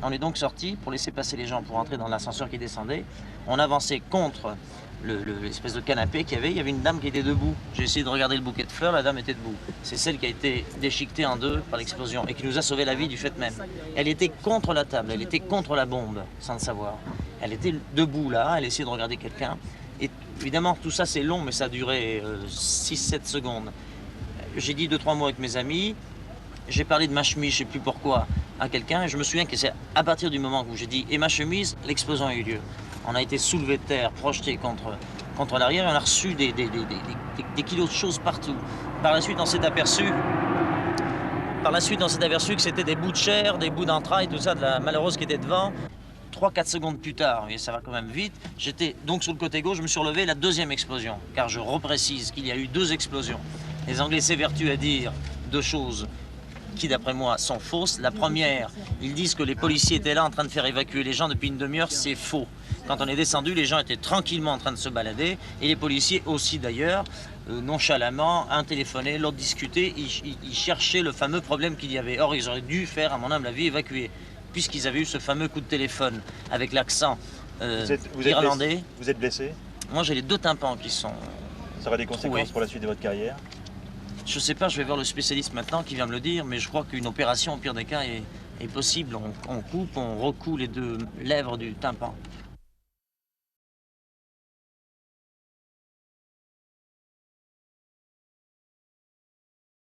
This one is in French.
On est donc sorti pour laisser passer les gens pour entrer dans l'ascenseur qui descendait. On avançait contre l'espèce de canapé qu'il y avait. Il y avait une dame qui était debout. J'ai essayé de regarder le bouquet de fleurs, la dame était debout. C'est celle qui a été déchiquetée en deux par l'explosion et qui nous a sauvé la vie du fait même. Elle était contre la table, elle était contre la bombe, sans le savoir. Elle était debout là, elle essayait de regarder quelqu'un. Et évidemment, tout ça c'est long, mais ça a duré 6-7 secondes. J'ai dit 2-3 mots avec mes amis. J'ai parlé de ma chemise, je ne sais plus pourquoi, à quelqu'un, et je me souviens que c'est à partir du moment où j'ai dit « et ma chemise », l'explosion a eu lieu. On a été soulevé de terre, projeté contre l'arrière, et on a reçu des kilos de choses partout. Par la suite, on s'est aperçu que c'était des bouts de chair, des bouts d'entrailles, tout ça, de la malheureuse qui était devant. 3-4 secondes plus tard, et ça va quand même vite, j'étais donc sur le côté gauche, je me suis relevé la deuxième explosion, car je reprécise qu'il y a eu 2 explosions. Les Anglais s'évertuent à dire 2 choses qui, d'après moi, sont fausses. La première, ils disent que les policiers étaient là en train de faire évacuer les gens depuis une demi-heure. C'est faux. Quand on est descendu, les gens étaient tranquillement en train de se balader, et les policiers aussi d'ailleurs, nonchalamment, un téléphonait, l'autre discutait, ils cherchaient le fameux problème qu'il y avait. Or, ils auraient dû faire, à mon humble avis, évacuer, puisqu'ils avaient eu ce fameux coup de téléphone avec l'accent irlandais. Vous êtes blessé? Moi, j'ai les 2 tympans qui sont Ça aura des conséquences troués. pour la suite de votre carrière? Je sais pas, je vais voir le spécialiste maintenant qui vient me le dire, mais je crois qu'une opération, au pire des cas, est possible. On coupe, on recoue les 2 lèvres du tympan.